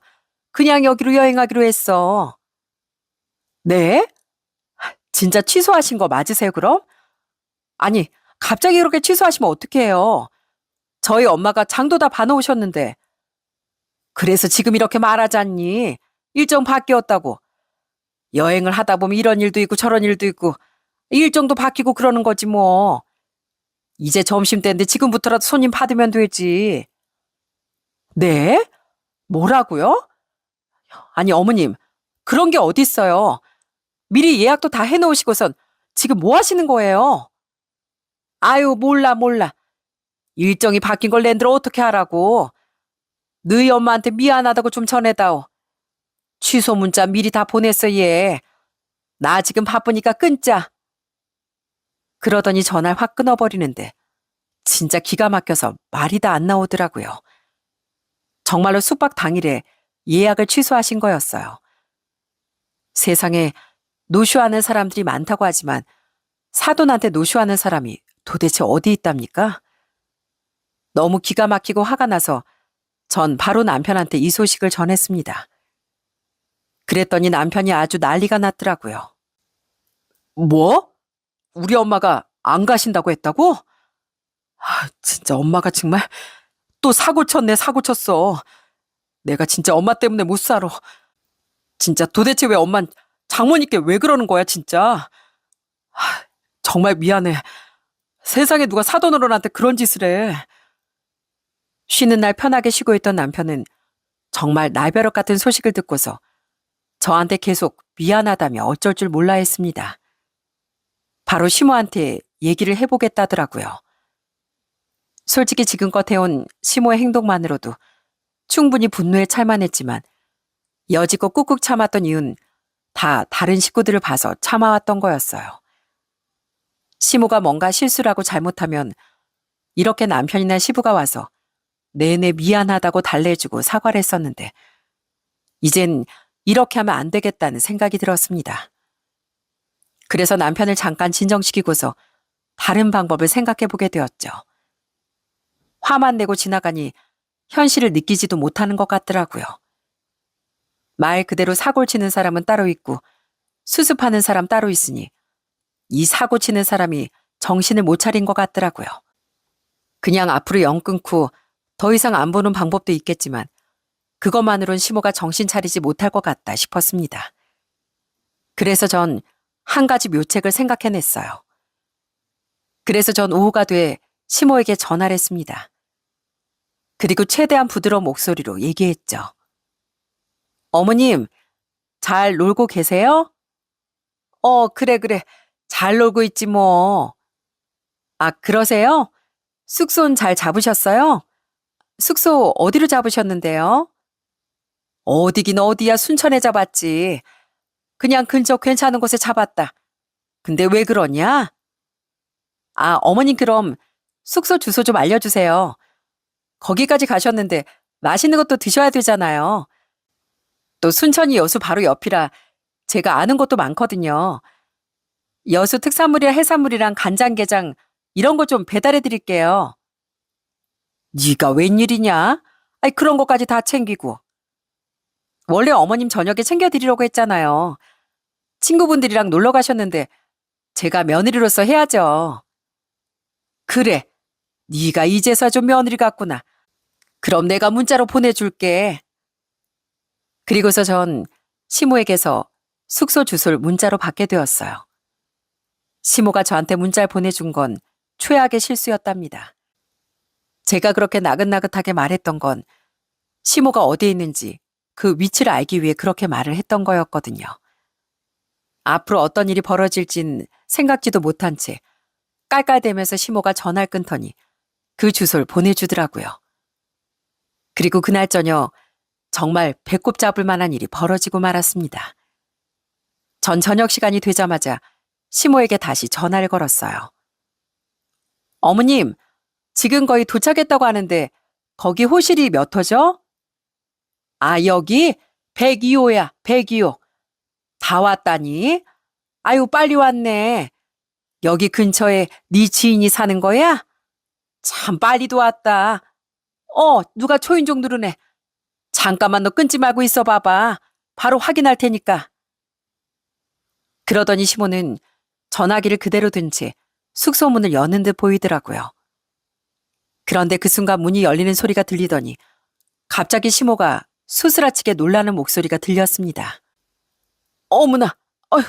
그냥 여기로 여행하기로 했어. 네? 진짜 취소하신 거 맞으세요, 그럼? 아니, 갑자기 그렇게 취소하시면 어떡해요? 저희 엄마가 장도 다 봐놓으셨는데. 그래서 지금 이렇게 말하잖니. 일정 바뀌었다고. 여행을 하다 보면 이런 일도 있고 저런 일도 있고 일정도 바뀌고 그러는 거지 뭐. 이제 점심때인데 지금부터라도 손님 받으면 되지. 네? 뭐라고요? 아니 어머님, 그런 게 어딨어요. 미리 예약도 다 해놓으시고선 지금 뭐 하시는 거예요? 아유 몰라. 일정이 바뀐 걸 낸들 어떻게 하라고. 너희 엄마한테 미안하다고 좀 전해다오. 취소 문자 미리 다 보냈어 얘. 나 지금 바쁘니까 끊자. 그러더니 전화를 확 끊어버리는데 진짜 기가 막혀서 말이 다 안 나오더라고요. 정말로 숙박 당일에 예약을 취소하신 거였어요. 세상에 노쇼하는 사람들이 많다고 하지만 사돈한테 노쇼하는 사람이 도대체 어디 있답니까? 너무 기가 막히고 화가 나서 전 바로 남편한테 이 소식을 전했습니다. 그랬더니 남편이 아주 난리가 났더라고요. 뭐? 우리 엄마가 안 가신다고 했다고? 진짜 엄마가 정말 또 사고 쳤어. 내가 진짜 엄마 때문에 못 살아. 진짜 도대체 왜 엄만 장모님께 왜 그러는 거야 진짜. 정말 미안해. 세상에 누가 사돈어른한테 그런 짓을 해. 쉬는 날 편하게 쉬고 있던 남편은 정말 날벼락 같은 소식을 듣고서 저한테 계속 미안하다며 어쩔 줄 몰라 했습니다. 바로 시모한테 얘기를 해보겠다더라고요. 솔직히 지금껏 해온 시모의 행동만으로도 충분히 분노에 찰만했지만 여지껏 꾹꾹 참았던 이유는 다 다른 식구들을 봐서 참아왔던 거였어요. 시모가 뭔가 실수를 하고 잘못하면 이렇게 남편이나 시부가 와서 내내 미안하다고 달래주고 사과를 했었는데 이젠 이렇게 하면 안 되겠다는 생각이 들었습니다. 그래서 남편을 잠깐 진정시키고서 다른 방법을 생각해보게 되었죠. 화만 내고 지나가니 현실을 느끼지도 못하는 것 같더라고요. 말 그대로 사고를 치는 사람은 따로 있고 수습하는 사람 따로 있으니 이 사고 치는 사람이 정신을 못 차린 것 같더라고요. 그냥 앞으로 영 끊고 더 이상 안 보는 방법도 있겠지만 그것만으론 시모가 정신 차리지 못할 것 같다 싶었습니다. 그래서 전 한 가지 묘책을 생각해냈어요. 그래서 전 오후가 돼 시모에게 전화를 했습니다. 그리고 최대한 부드러운 목소리로 얘기했죠. 어머님, 잘 놀고 계세요? 그래. 잘 놀고 있지 뭐. 아, 그러세요? 숙소는 잘 잡으셨어요? 숙소 어디로 잡으셨는데요? 어디긴 어디야, 순천에 잡았지. 그냥 근처 괜찮은 곳에 잡았다. 근데 왜 그러냐? 아, 어머님 그럼 숙소 주소 좀 알려주세요. 거기까지 가셨는데 맛있는 것도 드셔야 되잖아요. 또 순천이 여수 바로 옆이라 제가 아는 곳도 많거든요. 여수 특산물이랑 해산물이랑 간장게장 이런 거 좀 배달해 드릴게요. 네가 웬일이냐? 아이, 그런 것까지 다 챙기고. 원래 어머님 저녁에 챙겨드리려고 했잖아요. 친구분들이랑 놀러 가셨는데 제가 며느리로서 해야죠. 그래, 네가 이제서 좀 며느리 같구나. 그럼 내가 문자로 보내줄게. 그리고서 전 시모에게서 숙소 주소를 문자로 받게 되었어요. 시모가 저한테 문자를 보내준 건 최악의 실수였답니다. 제가 그렇게 나긋나긋하게 말했던 건 시모가 어디에 있는지 그 위치를 알기 위해 그렇게 말을 했던 거였거든요. 앞으로 어떤 일이 벌어질진 생각지도 못한 채 깔깔대면서 시모가 전화를 끊더니 그 주소를 보내주더라고요. 그리고 그날 저녁 정말 배꼽 잡을 만한 일이 벌어지고 말았습니다. 전 저녁 시간이 되자마자 시모에게 다시 전화를 걸었어요. 어머님, 지금 거의 도착했다고 하는데 거기 호실이 몇 호죠? 아, 여기 102호야, 102호. 다 왔다니? 아유, 빨리 왔네. 여기 근처에 네 지인이 사는 거야? 참 빨리도 왔다. 누가 초인종 누르네. 잠깐만 너 끊지 말고 있어 봐봐. 바로 확인할 테니까. 그러더니 시모는 전화기를 그대로 둔 채 숙소 문을 여는 듯 보이더라고요. 그런데 그 순간 문이 열리는 소리가 들리더니 갑자기 시모가 수스라치게 놀라는 목소리가 들렸습니다. 어머나, 어휴.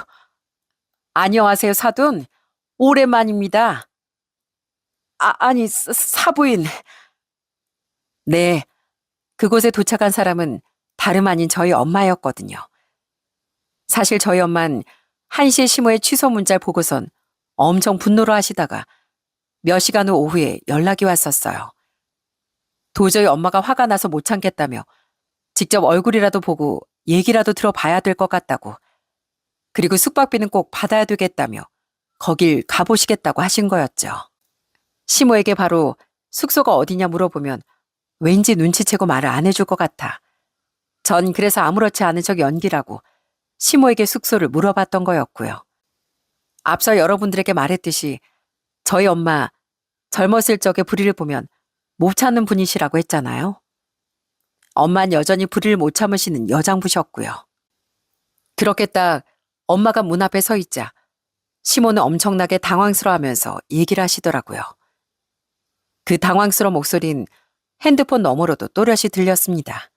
안녕하세요, 사돈. 오랜만입니다. 아니, 사부인. 네, 그곳에 도착한 사람은 다름 아닌 저희 엄마였거든요. 사실 저희 엄만 한시에 시모의 취소 문자를 보고선 엄청 분노를 하시다가 몇 시간 후 오후에 연락이 왔었어요. 도저히 엄마가 화가 나서 못 참겠다며 직접 얼굴이라도 보고 얘기라도 들어봐야 될 것 같다고, 그리고 숙박비는 꼭 받아야 되겠다며 거길 가보시겠다고 하신 거였죠. 시모에게 바로 숙소가 어디냐 물어보면 왠지 눈치채고 말을 안 해줄 것 같아. 전 그래서 아무렇지 않은 척 연기라고 시모에게 숙소를 물어봤던 거였고요. 앞서 여러분들에게 말했듯이 저희 엄마 젊었을 적에 불의를 보면 못 참는 분이시라고 했잖아요. 엄마는 여전히 불의를 못 참으시는 여장부셨고요. 그렇게 딱 엄마가 문 앞에 서 있자 시모는 엄청나게 당황스러워하면서 얘기를 하시더라고요. 그 당황스러운 목소린 핸드폰 너머로도 또렷이 들렸습니다.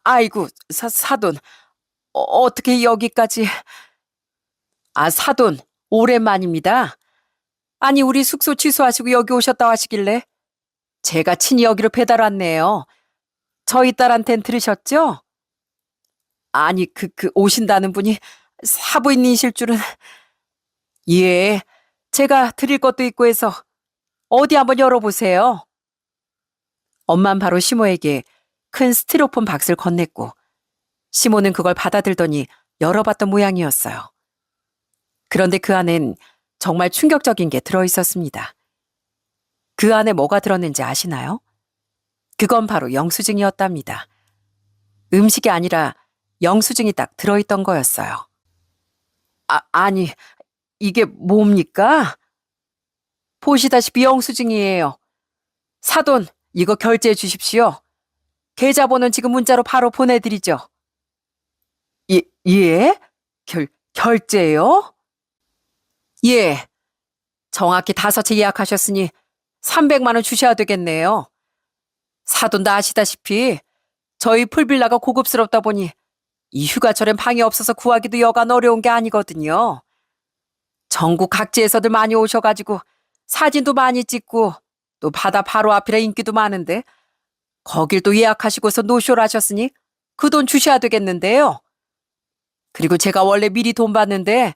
아이고, 사돈. 어떻게 여기까지. 아, 사돈, 오랜만입니다. 아니, 우리 숙소 취소하시고 여기 오셨다 하시길래 제가 친히 여기로 배달 왔네요. 저희 딸한텐 들으셨죠? 아니, 오신다는 분이 사부인이실 줄은. 예, 제가 드릴 것도 있고 해서 어디 한번 열어보세요. 엄만 바로 시모에게 큰 스티로폼 박스를 건넸고 시모는 그걸 받아들더니 열어봤던 모양이었어요. 그런데 그 안엔 정말 충격적인 게 들어있었습니다. 그 안에 뭐가 들었는지 아시나요? 그건 바로 영수증이었답니다. 음식이 아니라 영수증이 딱 들어있던 거였어요. 아니, 이게 뭡니까? 보시다시피 영수증이에요. 사돈, 이거 결제해 주십시오. 계좌번호는 지금 문자로 바로 보내드리죠. 예? 결제요? 예. 정확히 5채 예약하셨으니 300만 원 주셔야 되겠네요. 사돈도 아시다시피 저희 풀빌라가 고급스럽다 보니 이 휴가철엔 방이 없어서 구하기도 여간 어려운 게 아니거든요. 전국 각지에서들 많이 오셔가지고 사진도 많이 찍고 또 바다 바로 앞이라 인기도 많은데 거길 또 예약하시고서 노쇼를 하셨으니 그 돈 주셔야 되겠는데요. 그리고 제가 원래 미리 돈 받는데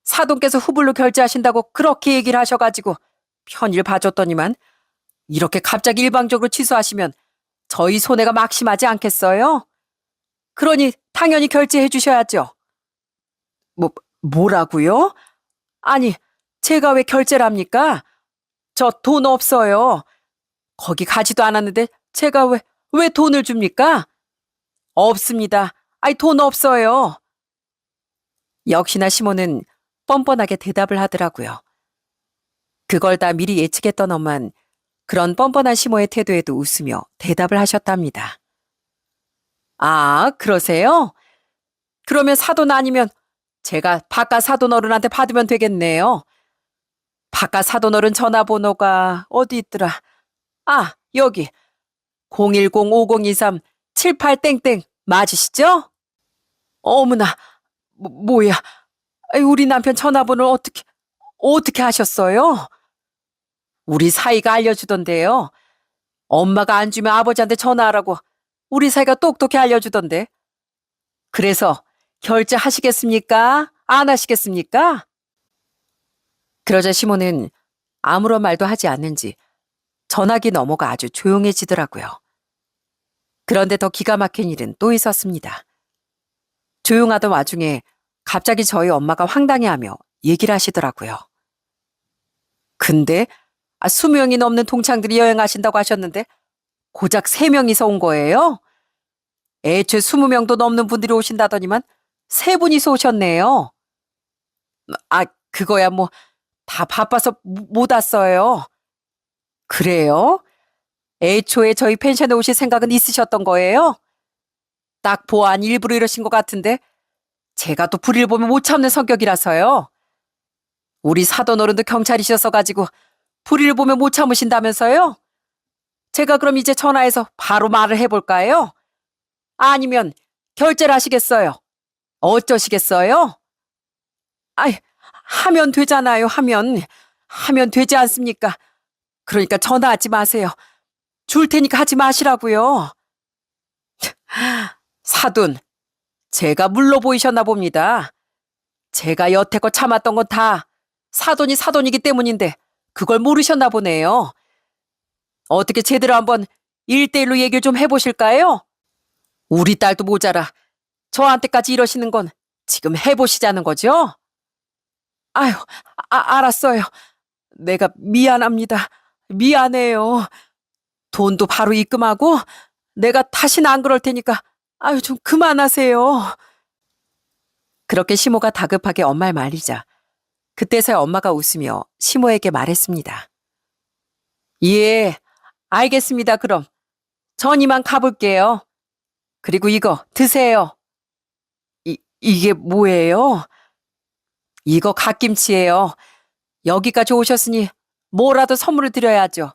사돈께서 후불로 결제하신다고 그렇게 얘기를 하셔가지고 편의를 봐줬더니만 이렇게 갑자기 일방적으로 취소하시면 저희 손해가 막심하지 않겠어요? 그러니 당연히 결제해 주셔야죠. 뭐라고요? 아니, 제가 왜 결제를 합니까? 저 돈 없어요. 거기 가지도 않았는데 제가 왜 돈을 줍니까? 없습니다. 아니, 돈 없어요. 역시나 시모는 뻔뻔하게 대답을 하더라고요. 그걸 다 미리 예측했던 엄만 그런 뻔뻔한 시모의 태도에도 웃으며 대답을 하셨답니다. 아, 그러세요? 그러면 사돈 아니면 제가 바깥 사돈 어른한테 받으면 되겠네요. 바깥 사돈 어른 전화번호가 어디 있더라? 아, 여기 010-5023-78땡땡 맞으시죠? 어머나, 뭐야? 아이, 우리 남편 전화번호를 어떻게 하셨어요? 우리 사이가 알려주던데요. 엄마가 안 주면 아버지한테 전화하라고 우리 사이가 똑똑히 알려주던데. 그래서 결제하시겠습니까? 안 하시겠습니까? 그러자 시모는 아무런 말도 하지 않는지 전화기 너머가 아주 조용해지더라고요. 그런데 더 기가 막힌 일은 또 있었습니다. 조용하던 와중에 갑자기 저희 엄마가 황당해하며 얘기를 하시더라고요. 근데 20명이 넘는 동창들이 여행하신다고 하셨는데 고작 3명이서 온 거예요? 애초에 20명도 넘는 분들이 오신다더니만 3분이서 오셨네요. 아, 그거야 뭐 다 바빠서 못 왔어요. 그래요? 애초에 저희 펜션에 오실 생각은 있으셨던 거예요? 딱 보아하니 일부러 이러신 것 같은데 제가 또 불의를 보면 못 참는 성격이라서요. 우리 사돈 어른도 경찰이셔서 가지고 불의를 보면 못 참으신다면서요? 제가 그럼 이제 전화해서 바로 말을 해볼까요? 아니면 결제를 하시겠어요? 어쩌시겠어요? 아이, 하면 되잖아요, 하면 되지 않습니까? 그러니까 전화하지 마세요. 줄 테니까 하지 마시라고요. 사돈, 제가 물러 보이셨나 봅니다. 제가 여태껏 참았던 건 다 사돈이 사돈이기 때문인데 그걸 모르셨나 보네요. 어떻게 제대로 한번 1대1로 얘기를 좀 해보실까요? 우리 딸도 모자라 저한테까지 이러시는 건 지금 해보시자는 거죠? 아유, 알았어요. 내가 미안합니다. 미안해요. 돈도 바로 입금하고 내가 다시는 안 그럴 테니까 아유, 좀 그만하세요. 그렇게 시모가 다급하게 엄마를 말리자 그때서야 엄마가 웃으며 시모에게 말했습니다. 예, 알겠습니다. 그럼 전 이만 가볼게요. 그리고 이거 드세요. 이게 뭐예요? 이거 갓김치예요. 여기까지 오셨으니 뭐라도 선물을 드려야죠.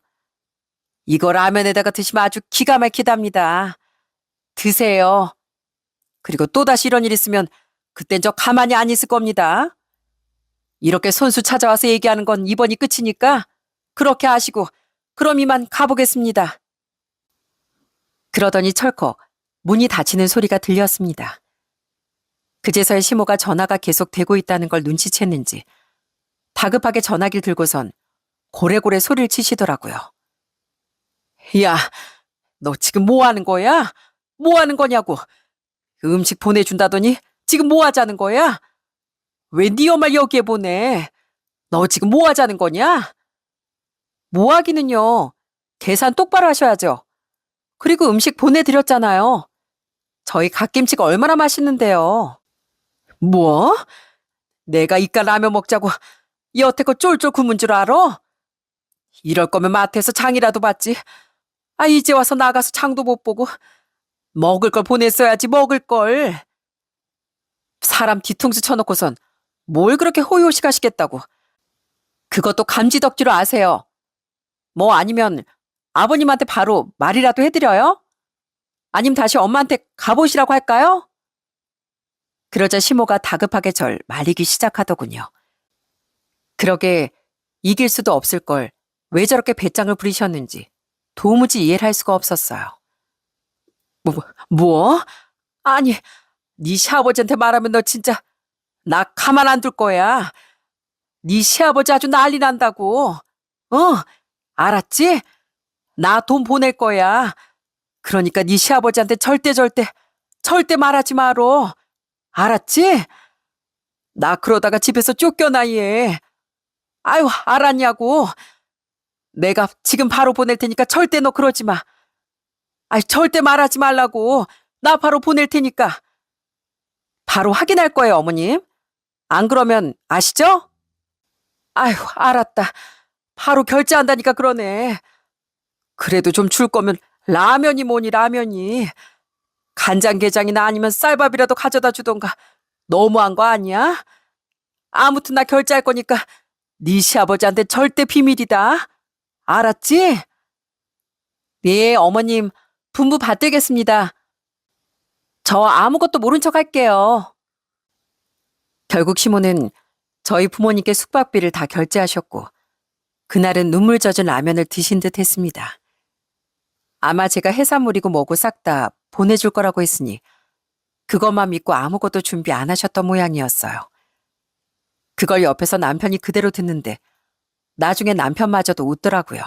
이거 라면에다가 드시면 아주 기가 막히답니다. 드세요. 그리고 또다시 이런 일 있으면 그땐 저 가만히 안 있을 겁니다. 이렇게 손수 찾아와서 얘기하는 건 이번이 끝이니까 그렇게 하시고 그럼 이만 가보겠습니다. 그러더니 철컥 문이 닫히는 소리가 들렸습니다. 그제서야 시모가 전화가 계속 되고 있다는 걸 눈치챘는지 다급하게 전화기를 들고선 고래고래 소리를 치시더라고요. 야, 너 지금 뭐 하는 거야? 뭐 하는 거냐고. 음식 보내준다더니 지금 뭐 하자는 거야? 왜 네 엄마를 여기에 보내? 너 지금 뭐 하자는 거냐? 뭐 하기는요. 계산 똑바로 하셔야죠. 그리고 음식 보내드렸잖아요. 저희 갓김치가 얼마나 맛있는데요. 뭐? 내가 이깟 라면 먹자고 여태껏 쫄쫄 굶은 줄 알아? 이럴 거면 마트에서 장이라도 받지. 아, 이제 와서 나가서 장도 못 보고 먹을 걸 보냈어야지, 먹을 걸. 사람 뒤통수 쳐놓고선 뭘 그렇게 호의호식 하시겠다고. 그것도 감지덕지로 아세요. 뭐 아니면 아버님한테 바로 말이라도 해드려요? 아님 다시 엄마한테 가보시라고 할까요? 그러자 시모가 다급하게 절 말리기 시작하더군요. 그러게 이길 수도 없을 걸 왜 저렇게 배짱을 부리셨는지 도무지 이해를 할 수가 없었어요. 뭐? 아니, 네 시아버지한테 말하면 너 진짜 나 가만 안 둘 거야. 네 시아버지 아주 난리 난다고. 알았지? 나 돈 보낼 거야. 그러니까 네 시아버지한테 절대 말하지 마로. 알았지? 나 그러다가 집에서 쫓겨나 얘. 아유, 알았냐고. 내가 지금 바로 보낼 테니까 절대 너 그러지 마. 아이, 절대 말하지 말라고. 나 바로 보낼 테니까. 바로 확인할 거예요, 어머님. 안 그러면 아시죠? 아휴, 알았다. 바로 결제한다니까 그러네. 그래도 좀 줄 거면 라면이 뭐니 라면이. 간장게장이나 아니면 쌀밥이라도 가져다 주던가. 너무한 거 아니야? 아무튼 나 결제할 거니까 네 시아버지한테 절대 비밀이다. 알았지? 네, 어머님. 분부 받들겠습니다. 저 아무것도 모른 척 할게요. 결국 시모는 저희 부모님께 숙박비를 다 결제하셨고 그날은 눈물 젖은 라면을 드신 듯 했습니다. 아마 제가 해산물이고 뭐고 싹 다 보내줄 거라고 했으니 그것만 믿고 아무것도 준비 안 하셨던 모양이었어요. 그걸 옆에서 남편이 그대로 듣는데 나중에 남편마저도 웃더라고요.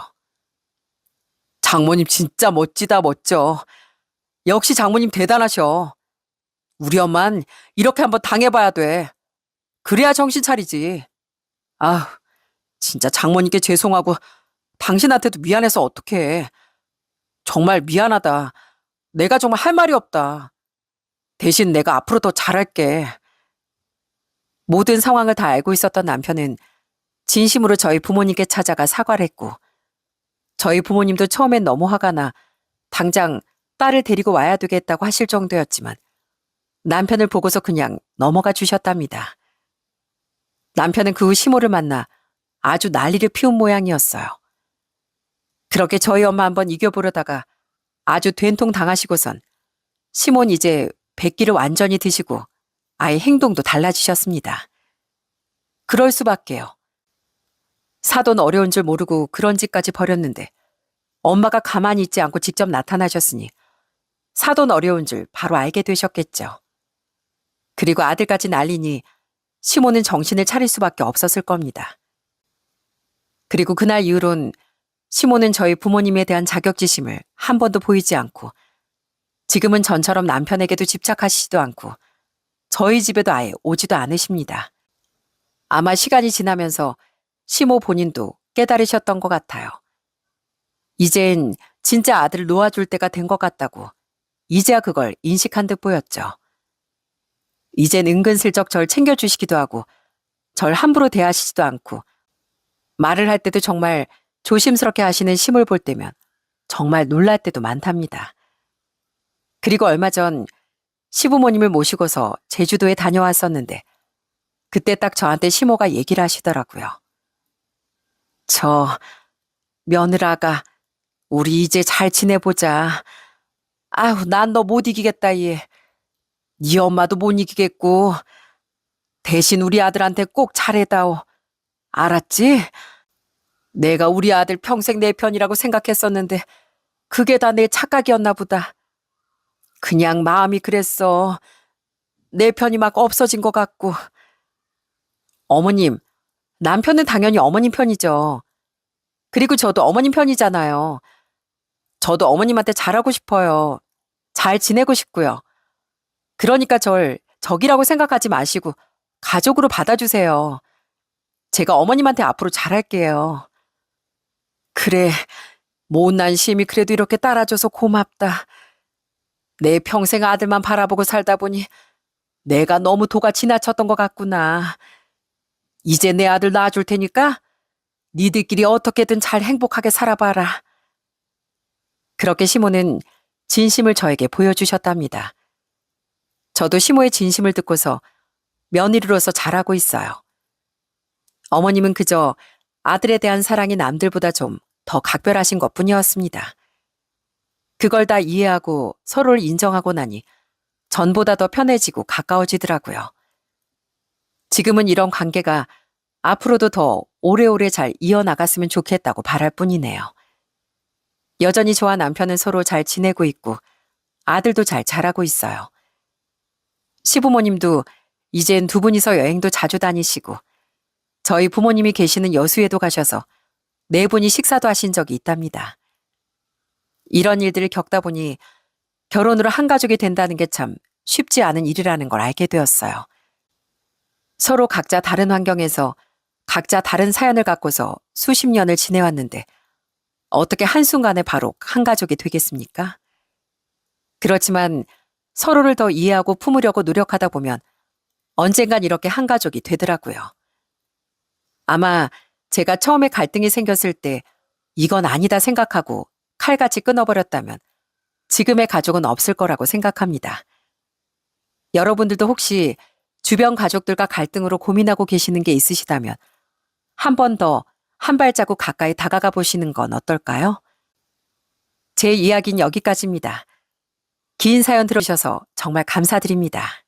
장모님 진짜 멋지다 멋져. 역시 장모님 대단하셔. 우리 엄만 이렇게 한번 당해봐야 돼. 그래야 정신 차리지. 아휴, 진짜 장모님께 죄송하고 당신한테도 미안해서 어떡해. 정말 미안하다. 내가 정말 할 말이 없다. 대신 내가 앞으로 더 잘할게. 모든 상황을 다 알고 있었던 남편은 진심으로 저희 부모님께 찾아가 사과를 했고 저희 부모님도 처음엔 너무 화가 나 당장 딸을 데리고 와야 되겠다고 하실 정도였지만 남편을 보고서 그냥 넘어가 주셨답니다. 남편은 그 후 시모를 만나 아주 난리를 피운 모양이었어요. 그렇게 저희 엄마 한번 이겨보려다가 아주 된통 당하시고선 시모는 이제 백기를 완전히 드시고 아예 행동도 달라지셨습니다. 그럴 수밖에요. 사돈 어려운 줄 모르고 그런 짓까지 벌였는데 엄마가 가만히 있지 않고 직접 나타나셨으니 사돈 어려운 줄 바로 알게 되셨겠죠. 그리고 아들까지 난리니 시모는 정신을 차릴 수밖에 없었을 겁니다. 그리고 그날 이후론 시모는 저희 부모님에 대한 자격지심을 한 번도 보이지 않고 지금은 전처럼 남편에게도 집착하시지도 않고 저희 집에도 아예 오지도 않으십니다. 아마 시간이 지나면서 시모 본인도 깨달으셨던 것 같아요. 이젠 진짜 아들을 놓아줄 때가 된 것 같다고 이제야 그걸 인식한 듯 보였죠. 이젠 은근슬쩍 절 챙겨주시기도 하고 절 함부로 대하시지도 않고 말을 할 때도 정말 조심스럽게 하시는 심을 볼 때면 정말 놀랄 때도 많답니다. 그리고 얼마 전 시부모님을 모시고서 제주도에 다녀왔었는데 그때 딱 저한테 시모가 얘기를 하시더라고요. 저 며느라가 우리 이제 잘 지내보자. 아휴, 난 너 못 이기겠다 얘. 네 엄마도 못 이기겠고 대신 우리 아들한테 꼭 잘해다오. 알았지? 내가 우리 아들 평생 내 편이라고 생각했었는데 그게 다 내 착각이었나 보다. 그냥 마음이 그랬어. 내 편이 막 없어진 것 같고. 어머님, 남편은 당연히 어머님 편이죠. 그리고 저도 어머님 편이잖아요. 저도 어머님한테 잘하고 싶어요. 잘 지내고 싶고요. 그러니까 절 적이라고 생각하지 마시고 가족으로 받아주세요. 제가 어머님한테 앞으로 잘할게요. 그래, 못난 심이 그래도 이렇게 따라줘서 고맙다. 내 평생 아들만 바라보고 살다 보니 내가 너무 도가 지나쳤던 것 같구나. 이제 내 아들 낳아줄 테니까 니들끼리 어떻게든 잘 행복하게 살아봐라. 그렇게 시모는 진심을 저에게 보여주셨답니다. 저도 시모의 진심을 듣고서 며느리로서 잘하고 있어요. 어머님은 그저 아들에 대한 사랑이 남들보다 좀 더 각별하신 것뿐이었습니다. 그걸 다 이해하고 서로를 인정하고 나니 전보다 더 편해지고 가까워지더라고요. 지금은 이런 관계가 앞으로도 더 오래오래 잘 이어나갔으면 좋겠다고 바랄 뿐이네요. 여전히 저와 남편은 서로 잘 지내고 있고 아들도 잘 자라고 있어요. 시부모님도 이젠 두 분이서 여행도 자주 다니시고 저희 부모님이 계시는 여수에도 가셔서 네 분이 식사도 하신 적이 있답니다. 이런 일들을 겪다 보니 결혼으로 한 가족이 된다는 게 참 쉽지 않은 일이라는 걸 알게 되었어요. 서로 각자 다른 환경에서 각자 다른 사연을 갖고서 수십 년을 지내왔는데 어떻게 한순간에 바로 한 가족이 되겠습니까? 그렇지만 서로를 더 이해하고 품으려고 노력하다 보면 언젠간 이렇게 한 가족이 되더라고요. 아마 제가 처음에 갈등이 생겼을 때 이건 아니다 생각하고 칼같이 끊어버렸다면 지금의 가족은 없을 거라고 생각합니다. 여러분들도 혹시 주변 가족들과 갈등으로 고민하고 계시는 게 있으시다면 한 번 더 한 발자국 가까이 다가가 보시는 건 어떨까요? 제 이야기는 여기까지입니다. 긴 사연 들어주셔서 정말 감사드립니다.